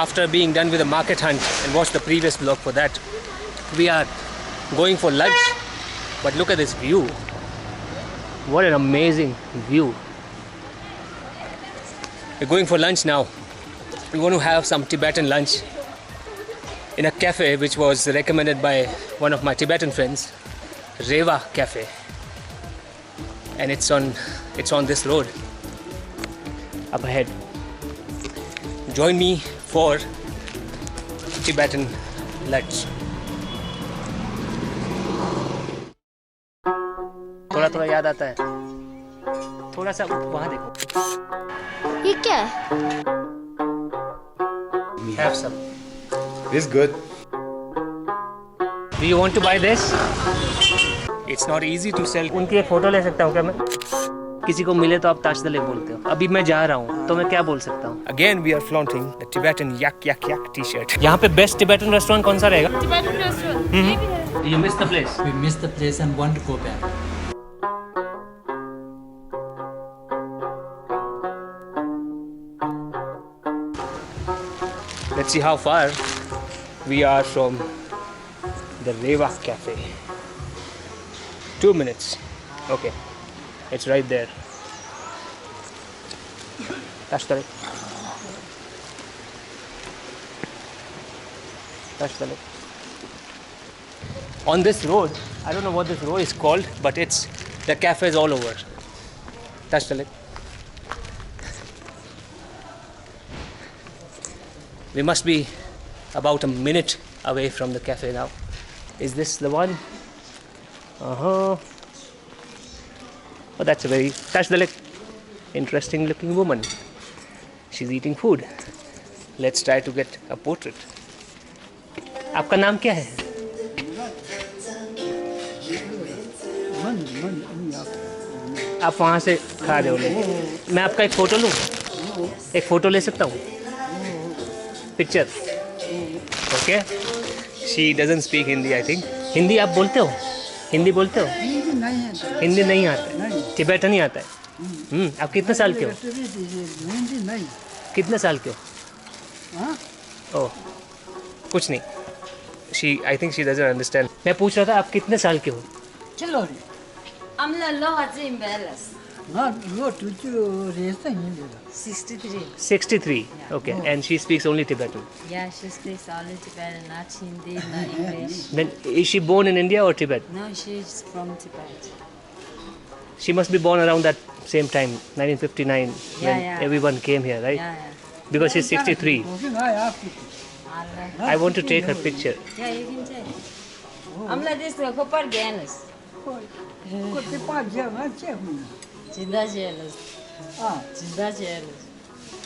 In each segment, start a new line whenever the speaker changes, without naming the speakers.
After being done with the market hunt and watch the previous vlog for that, we are going for lunch. But look at this view. What an amazing view. We're going for lunch now. We want to have some Tibetan lunch in a cafe which was recommended by one of my Tibetan friends, Reva Cafe. And it's on this road up ahead. Join me for Tibetan lunch. थोड़ा थोड़ा याद आता है. थोड़ा सा वहाँ देखो.
ये क्या है?
Have some.
It's good.
Do you want to buy this? It's not easy to sell. उनकी एक फोटो ले सकता हूँ क्या मैं? किसी को मिले तो आप ताशदले बोलते हो. अभी मैं जा रहा हूँ तो मैं क्या बोल सकता हूँ? Again we are flaunting the Tibetan yak yak yak t-shirt. यहाँ पे best Tibetan restaurant कौन सा रहेगा?
Tibetan restaurant. ये भी है.
You missed the place.
We missed the place and want to go back.
Let's see how far we are from the Reva Cafe. 2 minutes. Okay, it's right there. Touch the lip. Touch the lip. On this road, I don't know what this road is called, but the cafe is all over. Touch the lip. We must be about a minute away from the cafe now. Is this the one? Oh, that's a very... Touch the leg. Interesting looking woman. She's eating food. Let's try to get a portrait. आपका नाम क्या है? आप वहाँ से खा रहे हो. मैं आपका एक फ़ोटो लूँ? एक फ़ोटो ले सकता हूँ? Picture. Okay. She doesn't speak Hindi, I think. Hindi आप बोलते हो? हिंदी बोलते हो? हिंदी नहीं आता है. टिबेटन ही आता है. आप कितने साल के हो? कितने साल के हो? ओह, कुछ नहीं. I think she doesn't understand. मैं पूछ रहा था आप कितने साल के हो?
चलो रे.
Amla loha zimbelas.
ना वो तुझे रेस्ता नहीं देगा.
63.
63. Okay. And she speaks only Tibetan.
Yeah, she speaks only Tibetan, not Hindi, not English.
Then is she born in India or Tibet?
No, she's from Tibet.
She must be born around that same time, 1959, when
yeah.
everyone came here, right?
Yeah, yeah.
Because she's 63.
Allah.
I want to take her picture.
Yeah, you can take. Amla this to kopar ganas.
को ते पाँच जगह check हुई.
Jinda jealous.
हाँ.
Jinda jealous.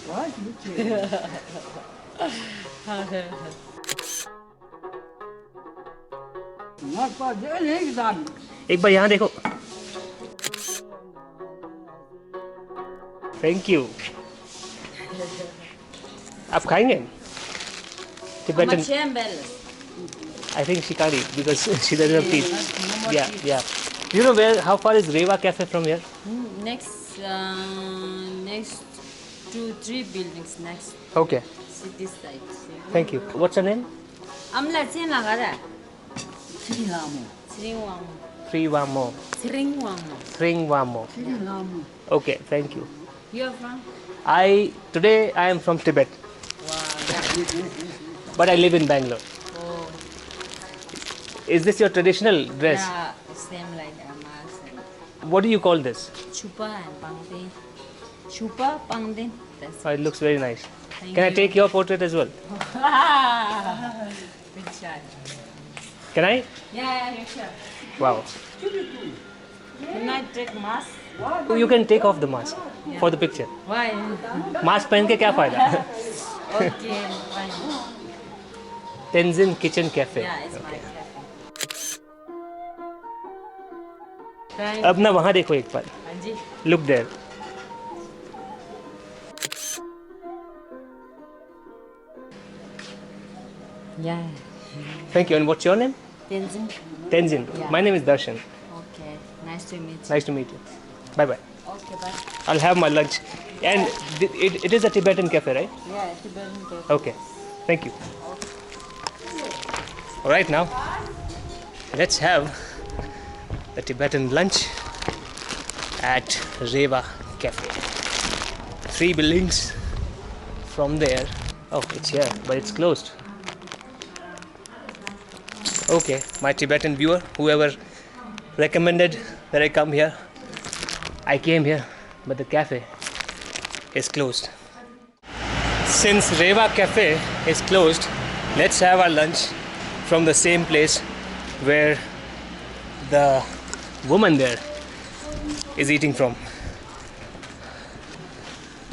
पाँच बच्चे. ना पाँच जगह एक दाम.
एक बार यहाँ देखो. Thank you. आप खाएंगे? Tibetan.
Chambelas.
I think she can't eat because she doesn't have teeth. Yeah. You know how far is Reva Cafe from here?
Next 2-3 buildings next.
Okay.
See this side. See.
Thank you. What's her name?
Amla chen lagara.
ठीक नाम.
Sringwamo.
Sringwamo.
Sringwamo.
ठीक नाम.
Okay. Thank you.
You are from?
Today I am from Tibet,
Wow.
but I live in Bangalore.
Oh.
Is this your traditional dress?
Yeah, same like Amaz.
What do you call this?
Chupa and Pangdin. Chupa, Pangdin. That's
Oh, it looks very nice.
Thank
Can I
you.
take your portrait as well?
Good shot.
Can I?
Yeah, you sure.
Wow.
Can I take mask?
You can take off the mask for the picture.
Why?
Mask पहन के क्या फायदा?
Okay, fine.
Tenzin Kitchen Cafe.
Yeah, it's my cafe. Thank
अब ना वहाँ देखो एक बार.
Anji.
Look there.
Yeah.
Thank you. And what's your name?
Tenzin.
Tenzin.
Yeah.
My name is Darshan.
Okay. Nice to meet you.
Nice to meet you. Bye bye.
Okay, bye.
I'll have my lunch. And it is a Tibetan cafe, right?
Yeah, Tibetan cafe.
Okay. Thank you. Alright, now let's have the Tibetan lunch at Reva Cafe. 3 buildings from there. Oh, it's here, but it's closed. Okay, my Tibetan viewer, whoever recommended that I come here, I came here, but the cafe is closed. Since Reva Cafe is closed, let's have our lunch from the same place where the woman there is eating from.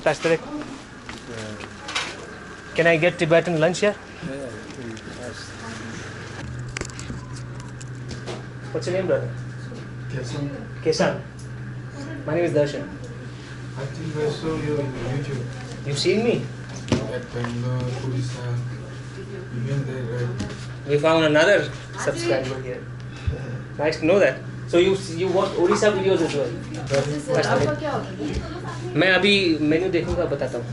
That's correct. Can I get Tibetan lunch here? What's your name, brother?
Kesan,
Kesan. My name is Darshan.
I think I saw you in YouTube
You've seen me?
at Bangalore, Odisha. You went there, right?
We found another subscriber here. Nice to know that. So you watch Odisha videos as well? That's correct. मैं अभी menu देखूंगा बताता हूँ.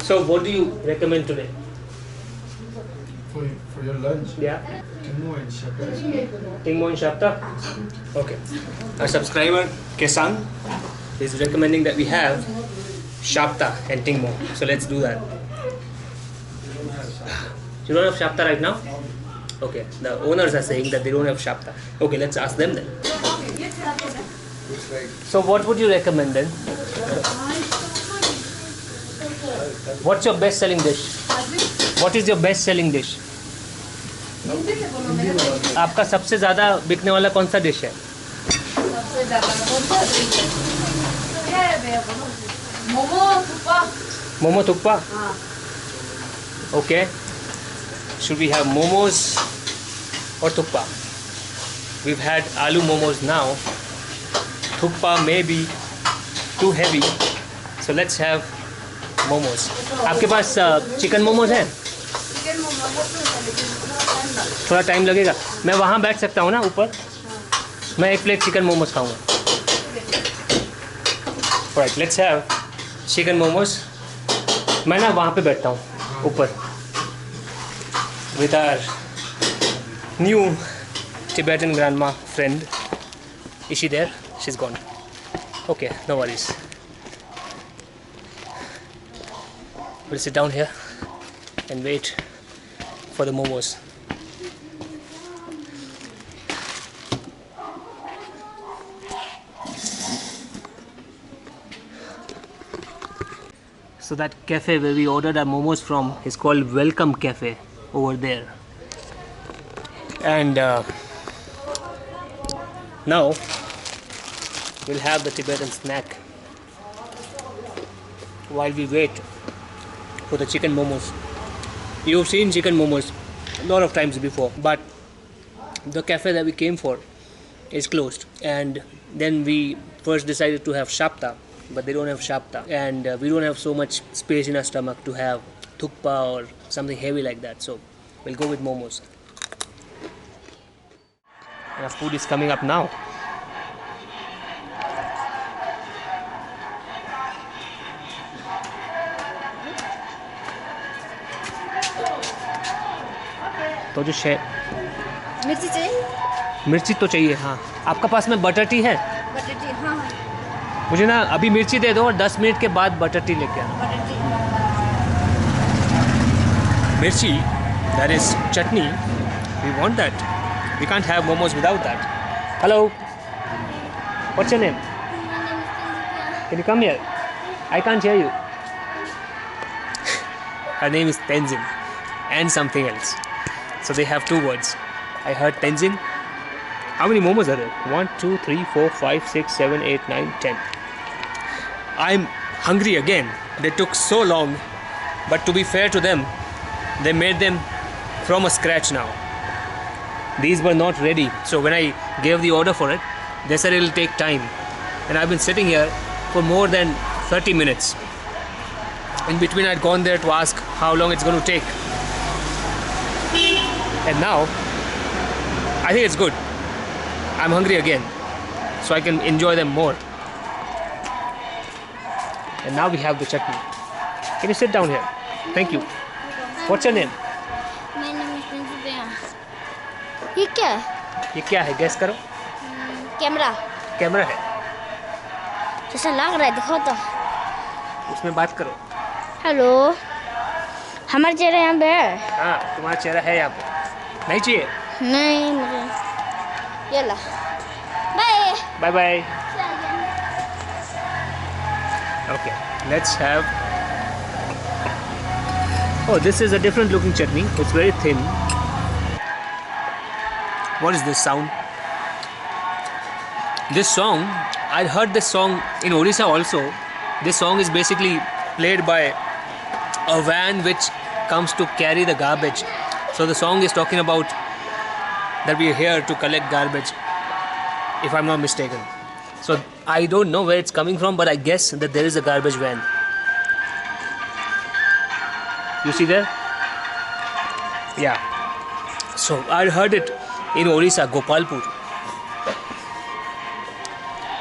So what do you recommend today?
For your lunch,
Yeah.
Timo and Shaka.
Tingmo and Shapta? Okay. Our subscriber Kesan is recommending that we have Shapta and Tingmo. So let's do that. You don't have Shapta right now? Okay. The owners are saying that they don't have Shapta. Okay, let's ask them then. So what would you recommend then? What's your best selling dish? What is your best selling dish? आपका सबसे ज़्यादा बिकने वाला कौन सा dish है? Momo thukpa. Okay. Should we have momos or thukpa? We've had aloo momos now. Thukpa may be too heavy, so let's have momos. आपके पास chicken momos हैं? थोड़ा टाइम लगेगा. मैं वहाँ बैठ सकता हूँ ना ऊपर? मैं 1 प्लेट चिकन मोमोज खाऊंगा. Alright, let's have chicken momos. मैं ना वहाँ पे बैठता हूँ ऊपर with our new Tibetan grandma friend. Is she there? She's gone. Okay, no worries. We'll sit down here and wait for the momos. So that cafe where we ordered our momos from is called Welcome Cafe over there. And now we'll have the Tibetan snack while we wait for the chicken momos. You've seen chicken momos a lot of times before, but the cafe that we came for is closed. And then we first decided to have Shapta, but they don't have Shapta, and we don't have so much space in our stomach to have thukpa or something heavy like that, so we'll go with momos. And our food is coming up now. तो जो
मिर्ची चाहिए?
मिर्ची तो चाहिए. हाँ, आपका पास में बटर टी है?
Butter tea? हाँ.
मुझे ना अभी मिर्ची दे दो और 10 मिनट के बाद बटर टी लेके आना.
Butter tea.
Mirchi, that is chutney. We want that. We can't have momos without that. Hello. What's your name? Can you come here? I can't hear you. Her name is Tenzin and something else. So they have 2 words. I heard Tenzin. How many momos are there? 1, 2, 3, 4, 5, 6, 7, 8, 9, 10. I'm hungry again. They took so long, but to be fair to them, they made them from a scratch now. These were not ready. So when I gave the order for it, they said it'll take time. And I've been sitting here for more than 30 minutes. In between, I'd gone there to ask how long it's going to take. And now, I think it's good. I'm hungry again, so I can enjoy them more. And now we have the chutney. Can you sit down here? Thank you. What's your name?
My name is Princess. ये क्या है?
ये क्या है? Guess करो.
Camera
camera है.
जैसा लग रहा है, दिखाओ तो.
उसमें बात करो.
हेलो, हमारा चेहरा यहाँ पे है?
हाँ, तुम्हारा चेहरा है यहाँ पे. नहीं चाहिए?
नहीं मुझे. ये ला. Bye.
Bye bye. Okay, let's have. Oh, this is a different looking chutney. It's very thin. What is this sound? This song, I heard this song in Odisha also. This song is basically played by a van which comes to carry the garbage. So the song is talking about that we are here to collect garbage, if I'm not mistaken. So I don't know where it's coming from, but I guess that there is a garbage van. You see there? Yeah. So I heard it in Odisha, Gopalpur.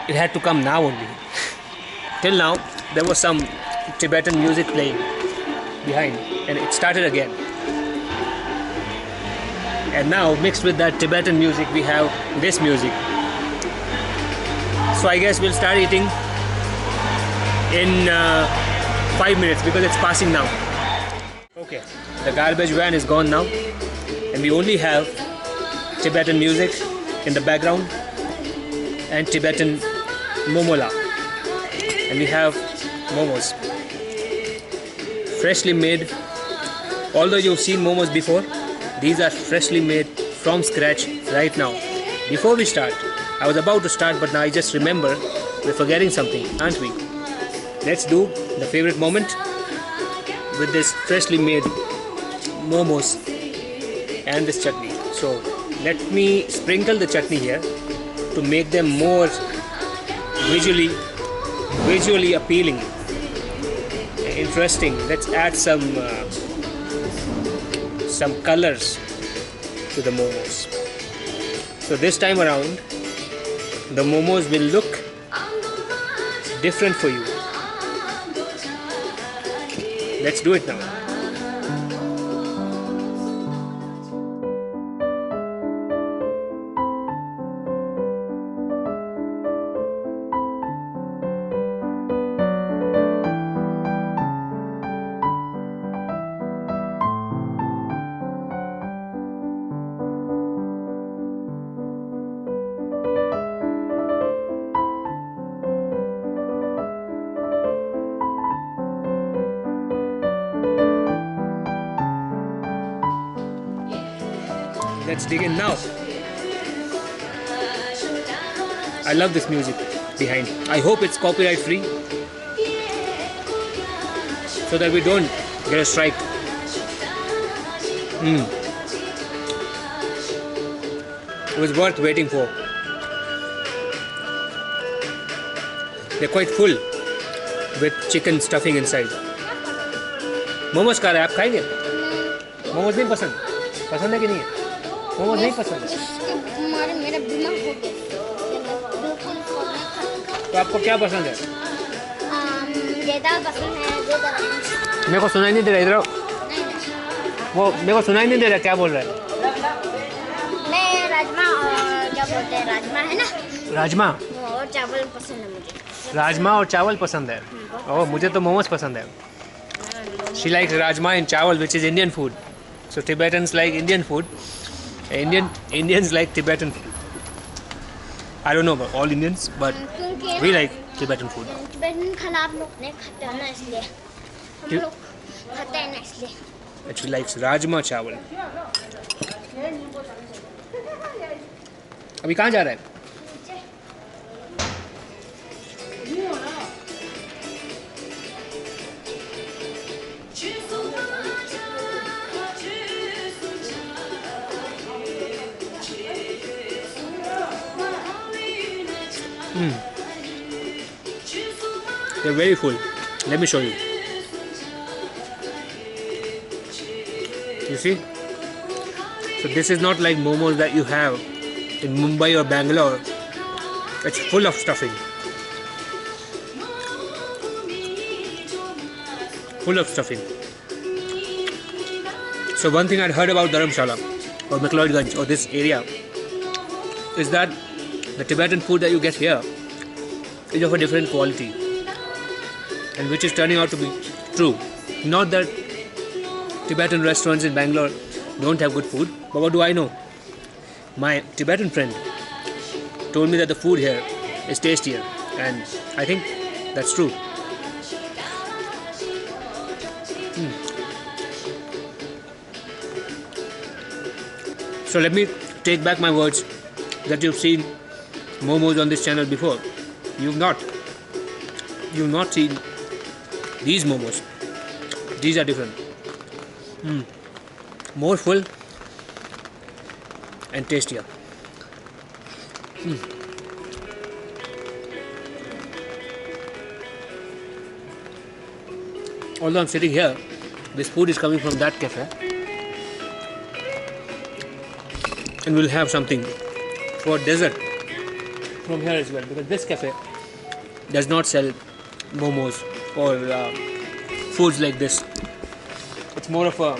It had to come now only. Till now, there was some Tibetan music playing behind, and it started again. And now, mixed with that Tibetan music, we have this music. So I guess we'll start eating in 5 minutes because it's passing now. Okay, the garbage van is gone now, and we only have Tibetan music in the background and Tibetan momola, and we have momos, freshly made. Although you've seen momos before, these are freshly made from scratch right now. Before we start, I was about to start, but now I just remember we're forgetting something, aren't we? Let's do the favorite moment with this freshly made momos and this chutney. So let me sprinkle the chutney here to make them more visually appealing, interesting. Let's add some colors to the momos. So this time around, the momos will look different for you. Let's do it now. Let's dig in now. I love this music behind. I hope it's copyright free so that we don't get a strike. It was worth waiting for. They're quite full with chicken stuffing inside. Momos खा रहे हैं आप? खाएंगे? मोमोज नहीं पसंद? पसंद है कि नहीं है? मोमोज नहीं पसंद?
मेरा दिमाग हो गया। बिल्कुल
तो आपको क्या पसंद है?
दाल पसंद है, जो दाल।
मेरे को सुनाई नहीं दे रहा इधर। वो मेरे को सुनाई नहीं दे रहा, क्या बोल रहा है?
मैं राजमा और क्या बोलते हैं, राजमा है ना,
राजमा
और चावल पसंद है मुझे।
राजमा और चावल पसंद है। ओह, मुझे तो मोमोज पसंद है। She likes rajma and chawal, which is Indian food. So Tibetans like Indian food. Indians like Tibetan food. I don't know about all Indians, but we like Tibetan food.
Tibetan खाना आप लोग नहीं खाते हो ना, इसलिए हम लोग खाते हैं ना, इसलिए।
And she likes rajma chawal. अभी कहाँ जा रहा है? They're very full. Let me show you. You see? So this is not like momos that you have in Mumbai or Bangalore. It's full of stuffing. full of stuffing. So one thing I'd heard about Dharamshala or McLeodganj or this area is that the Tibetan food that you get here is of a different quality, and which is turning out to be true. Not that Tibetan restaurants in Bangalore don't have good food, but what do I know? My Tibetan friend told me that the food here is tastier, and I think that's true. So let me take back my words that you've seen momos on this channel before. You've not seen these momos. These are different. More full and tastier. Although I'm sitting here, this food is coming from that cafe, and we'll have something for dessert from here as well, because this cafe does not sell momos or foods like this. It's more of a,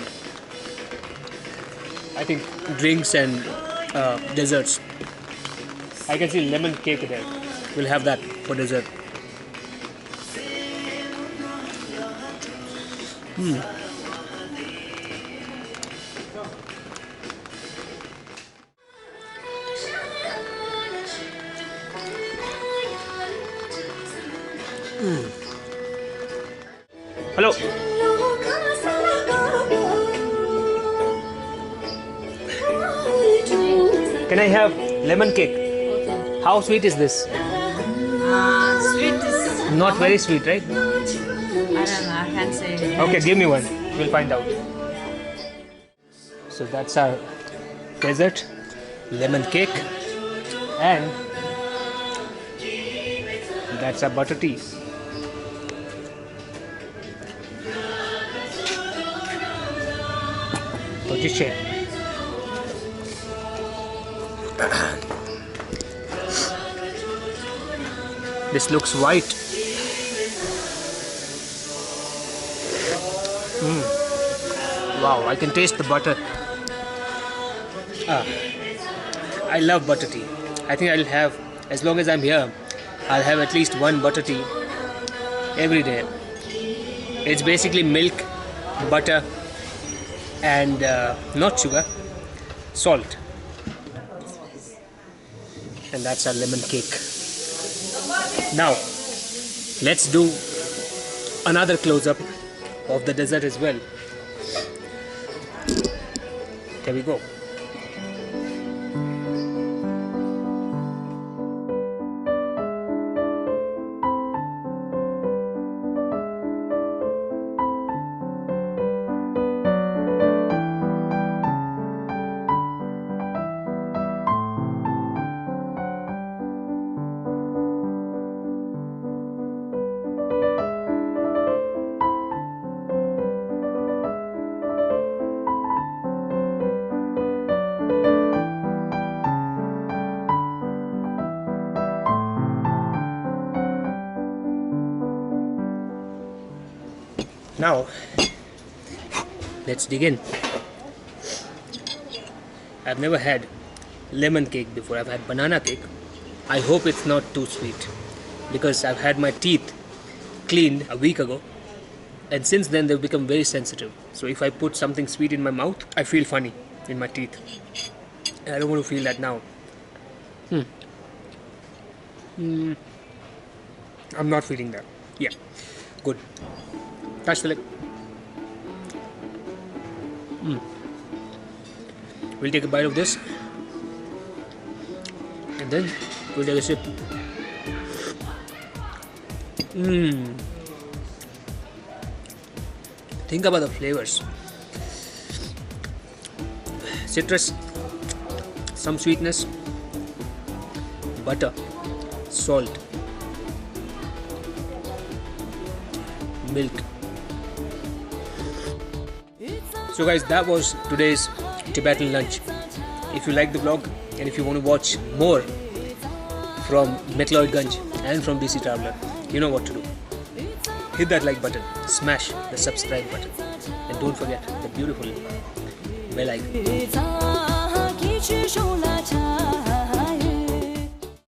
I think, drinks and desserts. I can see lemon cake there. We'll have that for dessert. Hello. Can I have lemon cake? How sweet is this?
Sweet is
Not very sweet, right?
I don't know. I can't say.
Okay, give me one. We'll find out. So that's our dessert, lemon cake, and that's our butter tea. What you say? This looks white. Wow, I can taste the butter. I love butter tea. I think I'll have, as long as I'm here, I'll have at least one butter tea every day. It's basically milk, butter, and not sugar, salt. And that's our lemon cake. Now, let's do another close-up of the dessert as well. There we go. Now, let's dig in. I've never had lemon cake before. I've had banana cake. I hope it's not too sweet, because I've had my teeth cleaned a week ago, and since then they've become very sensitive. So if I put something sweet in my mouth, I feel funny in my teeth. And I don't want to feel that now. I'm not feeling that. Yeah, good. Touch the lip. We'll take a bite of this, and then we'll take a sip. Think about the flavors. Citrus, some sweetness, butter, salt, milk. So guys, that was today's Tibetan lunch. If you like the vlog and if you want to watch more from McLeodganj and from BC Traveller, you know what to do. hit that like button, smash the subscribe button, and don't forget the beautiful bell icon.